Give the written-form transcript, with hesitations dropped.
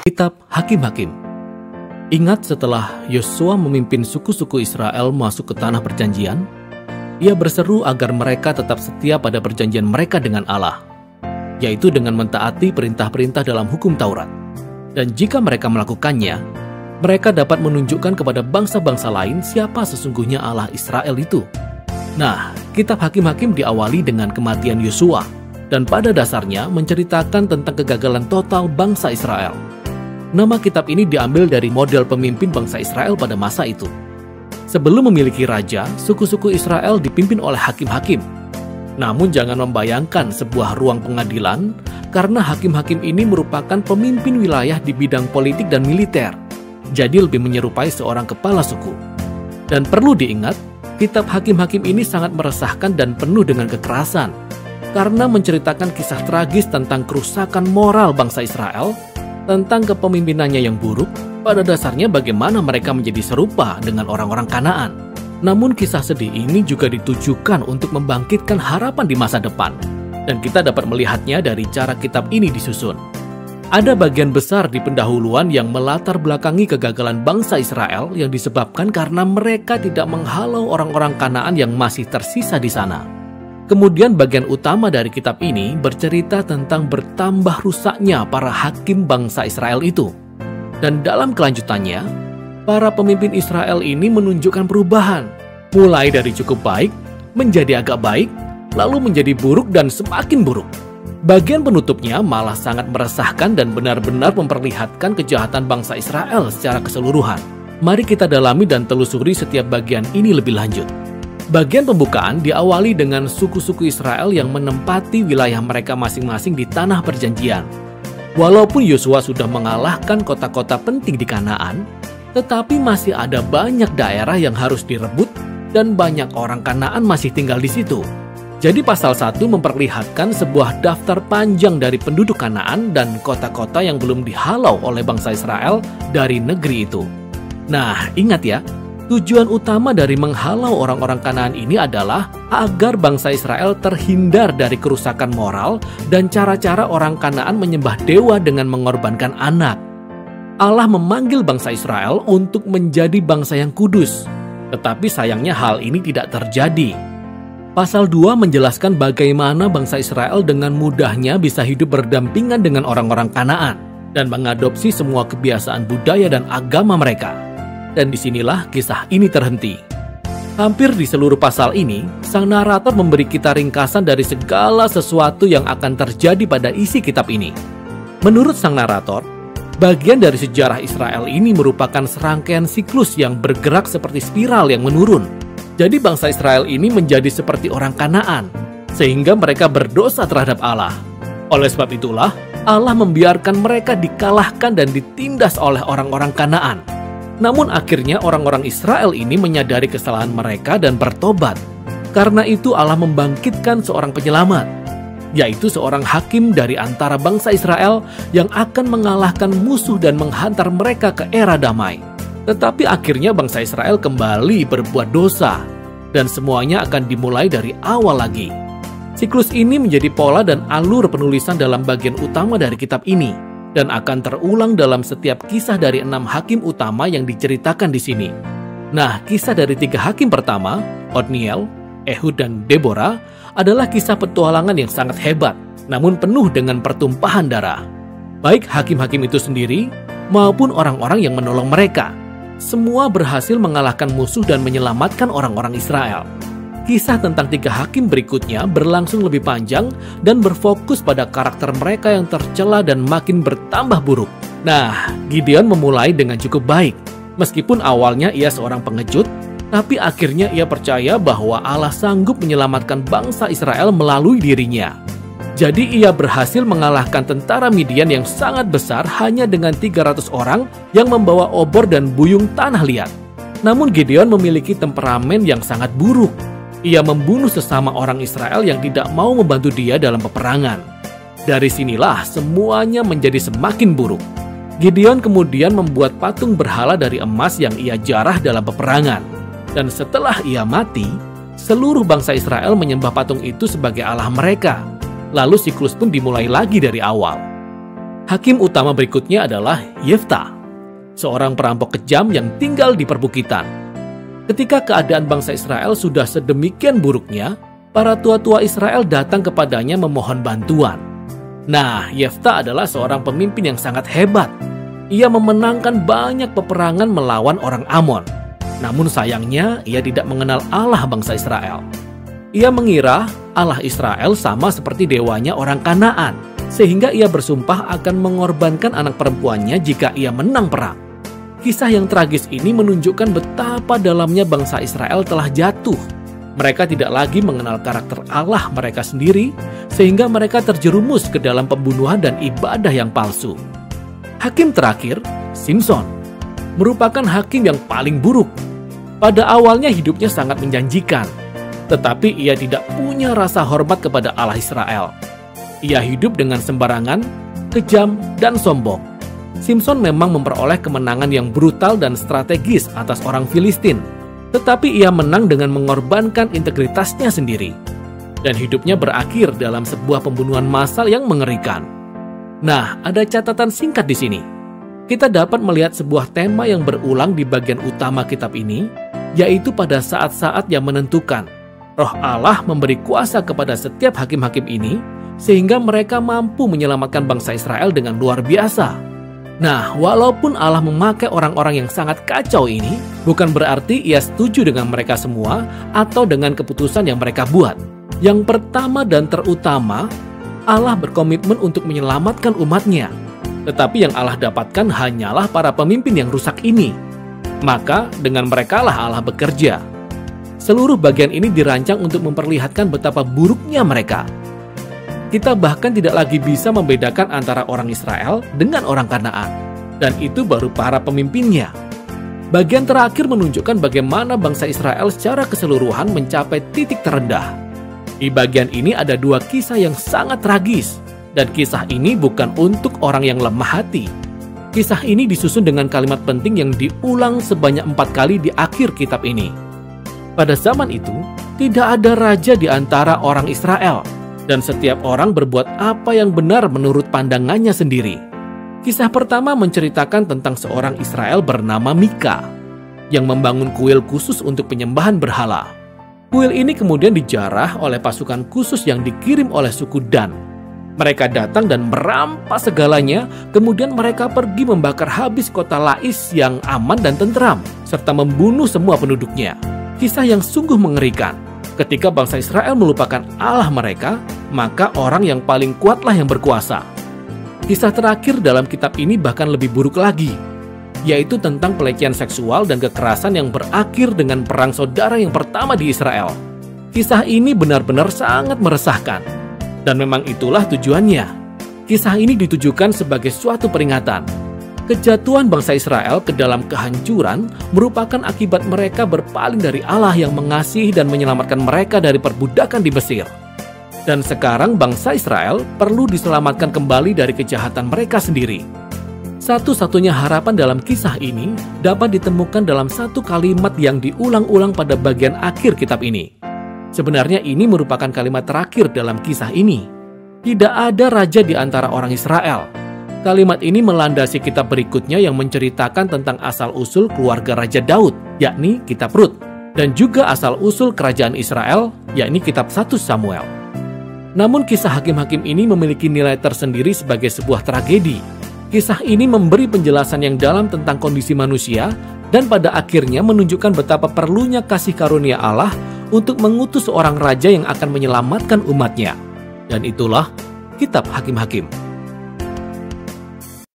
Kitab Hakim-Hakim. Ingat, setelah Yosua memimpin suku-suku Israel masuk ke tanah perjanjian, ia berseru agar mereka tetap setia pada perjanjian mereka dengan Allah, yaitu dengan mentaati perintah-perintah dalam hukum Taurat. Dan jika mereka melakukannya, mereka dapat menunjukkan kepada bangsa-bangsa lain siapa sesungguhnya Allah Israel itu. Nah, kitab Hakim-Hakim diawali dengan kematian Yosua, dan pada dasarnya menceritakan tentang kegagalan total bangsa Israel. Nama kitab ini diambil dari model pemimpin bangsa Israel pada masa itu. Sebelum memiliki raja, suku-suku Israel dipimpin oleh hakim-hakim. Namun jangan membayangkan sebuah ruang pengadilan, karena hakim-hakim ini merupakan pemimpin wilayah di bidang politik dan militer. Jadi lebih menyerupai seorang kepala suku. Dan perlu diingat, kitab Hakim-Hakim ini sangat meresahkan dan penuh dengan kekerasan, karena menceritakan kisah tragis tentang kerusakan moral bangsa Israel, tentang kepemimpinannya yang buruk. Pada dasarnya bagaimana mereka menjadi serupa dengan orang-orang Kanaan. Namun kisah sedih ini juga ditujukan untuk membangkitkan harapan di masa depan. Dan kita dapat melihatnya dari cara kitab ini disusun. Ada bagian besar di pendahuluan yang melatar belakangi kegagalan bangsa Israel yang disebabkan karena mereka tidak menghalau orang-orang Kanaan yang masih tersisa di sana. Kemudian bagian utama dari kitab ini bercerita tentang bertambah rusaknya para hakim bangsa Israel itu. Dan dalam kelanjutannya, para pemimpin Israel ini menunjukkan perubahan. Mulai dari cukup baik, menjadi agak baik, lalu menjadi buruk dan semakin buruk. Bagian penutupnya malah sangat meresahkan dan benar-benar memperlihatkan kejahatan bangsa Israel secara keseluruhan. Mari kita dalami dan telusuri setiap bagian ini lebih lanjut. Bagian pembukaan diawali dengan suku-suku Israel yang menempati wilayah mereka masing-masing di tanah perjanjian. Walaupun Yosua sudah mengalahkan kota-kota penting di Kanaan, tetapi masih ada banyak daerah yang harus direbut dan banyak orang Kanaan masih tinggal di situ. Jadi pasal 1 memperlihatkan sebuah daftar panjang dari penduduk Kanaan dan kota-kota yang belum dihalau oleh bangsa Israel dari negeri itu. Nah, ingat ya, tujuan utama dari menghalau orang-orang Kanaan ini adalah agar bangsa Israel terhindar dari kerusakan moral dan cara-cara orang Kanaan menyembah dewa dengan mengorbankan anak. Allah memanggil bangsa Israel untuk menjadi bangsa yang kudus, tetapi sayangnya hal ini tidak terjadi. Pasal 2 menjelaskan bagaimana bangsa Israel dengan mudahnya bisa hidup berdampingan dengan orang-orang Kanaan dan mengadopsi semua kebiasaan budaya dan agama mereka. Dan disinilah kisah ini terhenti. Hampir di seluruh pasal ini, sang narator memberi kita ringkasan dari segala sesuatu yang akan terjadi pada isi kitab ini. Menurut sang narator, bagian dari sejarah Israel ini merupakan serangkaian siklus yang bergerak seperti spiral yang menurun. Jadi bangsa Israel ini menjadi seperti orang Kanaan, sehingga mereka berdosa terhadap Allah. Oleh sebab itulah, Allah membiarkan mereka dikalahkan dan ditindas oleh orang-orang Kanaan. Namun akhirnya orang-orang Israel ini menyadari kesalahan mereka dan bertobat. Karena itu Allah membangkitkan seorang penyelamat, yaitu seorang hakim dari antara bangsa Israel yang akan mengalahkan musuh dan menghantar mereka ke era damai. Tetapi akhirnya bangsa Israel kembali berbuat dosa, dan semuanya akan dimulai dari awal lagi. Siklus ini menjadi pola dan alur penulisan dalam bagian utama dari kitab ini, dan akan terulang dalam setiap kisah dari 6 hakim utama yang diceritakan di sini. Nah, kisah dari 3 hakim pertama, Otniel, Ehud, dan Deborah, adalah kisah petualangan yang sangat hebat, namun penuh dengan pertumpahan darah. Baik hakim-hakim itu sendiri, maupun orang-orang yang menolong mereka. Semua berhasil mengalahkan musuh dan menyelamatkan orang-orang Israel. Kisah tentang 3 hakim berikutnya berlangsung lebih panjang dan berfokus pada karakter mereka yang tercela dan makin bertambah buruk. Nah, Gideon memulai dengan cukup baik. Meskipun awalnya ia seorang pengecut, tapi akhirnya ia percaya bahwa Allah sanggup menyelamatkan bangsa Israel melalui dirinya. Jadi ia berhasil mengalahkan tentara Midian yang sangat besar hanya dengan 300 orang yang membawa obor dan buyung tanah liat. Namun Gideon memiliki temperamen yang sangat buruk. Ia membunuh sesama orang Israel yang tidak mau membantu dia dalam peperangan. Dari sinilah semuanya menjadi semakin buruk. Gideon kemudian membuat patung berhala dari emas yang ia jarah dalam peperangan. Dan setelah ia mati, seluruh bangsa Israel menyembah patung itu sebagai Allah mereka. Lalu siklus pun dimulai lagi dari awal. Hakim utama berikutnya adalah Yefta, seorang perampok kejam yang tinggal di perbukitan. Ketika keadaan bangsa Israel sudah sedemikian buruknya, para tua-tua Israel datang kepadanya memohon bantuan. Nah, Yefta adalah seorang pemimpin yang sangat hebat. Ia memenangkan banyak peperangan melawan orang Amon. Namun sayangnya, ia tidak mengenal Allah bangsa Israel. Ia mengira Allah Israel sama seperti dewanya orang Kanaan, sehingga ia bersumpah akan mengorbankan anak perempuannya jika ia menang perang. Kisah yang tragis ini menunjukkan betapa dalamnya bangsa Israel telah jatuh. Mereka tidak lagi mengenal karakter Allah mereka sendiri, sehingga mereka terjerumus ke dalam pembunuhan dan ibadah yang palsu. Hakim terakhir, Simson, merupakan hakim yang paling buruk. Pada awalnya hidupnya sangat menjanjikan, tetapi ia tidak punya rasa hormat kepada Allah Israel. Ia hidup dengan sembarangan, kejam, dan sombong. Simson memang memperoleh kemenangan yang brutal dan strategis atas orang Filistin, tetapi ia menang dengan mengorbankan integritasnya sendiri. Dan hidupnya berakhir dalam sebuah pembunuhan massal yang mengerikan. Nah, ada catatan singkat di sini. Kita dapat melihat sebuah tema yang berulang di bagian utama kitab ini, yaitu pada saat-saat yang menentukan. Roh Allah memberi kuasa kepada setiap hakim-hakim ini, sehingga mereka mampu menyelamatkan bangsa Israel dengan luar biasa. Nah, walaupun Allah memakai orang-orang yang sangat kacau ini, bukan berarti ia setuju dengan mereka semua atau dengan keputusan yang mereka buat. Yang pertama dan terutama, Allah berkomitmen untuk menyelamatkan umatnya. Tetapi yang Allah dapatkan hanyalah para pemimpin yang rusak ini. Maka dengan merekalah Allah bekerja. Seluruh bagian ini dirancang untuk memperlihatkan betapa buruknya mereka. Kita bahkan tidak lagi bisa membedakan antara orang Israel dengan orang Kanaan. Dan itu baru para pemimpinnya. Bagian terakhir menunjukkan bagaimana bangsa Israel secara keseluruhan mencapai titik terendah. Di bagian ini ada dua kisah yang sangat tragis. Dan kisah ini bukan untuk orang yang lemah hati. Kisah ini disusun dengan kalimat penting yang diulang sebanyak 4 kali di akhir kitab ini. Pada zaman itu, tidak ada raja di antara orang Israel. Dan setiap orang berbuat apa yang benar menurut pandangannya sendiri. Kisah pertama menceritakan tentang seorang Israel bernama Mika, yang membangun kuil khusus untuk penyembahan berhala. Kuil ini kemudian dijarah oleh pasukan khusus yang dikirim oleh suku Dan. Mereka datang dan merampas segalanya, kemudian mereka pergi membakar habis kota Lais yang aman dan tentram, serta membunuh semua penduduknya. Kisah yang sungguh mengerikan. Ketika bangsa Israel melupakan Allah mereka, maka orang yang paling kuatlah yang berkuasa. Kisah terakhir dalam kitab ini bahkan lebih buruk lagi, yaitu tentang pelecehan seksual dan kekerasan yang berakhir dengan perang saudara yang pertama di Israel. Kisah ini benar-benar sangat meresahkan. Dan memang itulah tujuannya. Kisah ini ditujukan sebagai suatu peringatan. Kejatuhan bangsa Israel ke dalam kehancuran merupakan akibat mereka berpaling dari Allah yang mengasihi dan menyelamatkan mereka dari perbudakan di Mesir. Dan sekarang bangsa Israel perlu diselamatkan kembali dari kejahatan mereka sendiri. Satu-satunya harapan dalam kisah ini dapat ditemukan dalam satu kalimat yang diulang-ulang pada bagian akhir kitab ini. Sebenarnya ini merupakan kalimat terakhir dalam kisah ini. Tidak ada raja di antara orang Israel. Kalimat ini melandasi kitab berikutnya yang menceritakan tentang asal-usul keluarga Raja Daud, yakni kitab Rut, dan juga asal-usul kerajaan Israel, yakni kitab 1 Samuel. Namun kisah hakim-hakim ini memiliki nilai tersendiri sebagai sebuah tragedi. Kisah ini memberi penjelasan yang dalam tentang kondisi manusia dan pada akhirnya menunjukkan betapa perlunya kasih karunia Allah untuk mengutus seorang raja yang akan menyelamatkan umatnya. Dan itulah kitab Hakim-Hakim.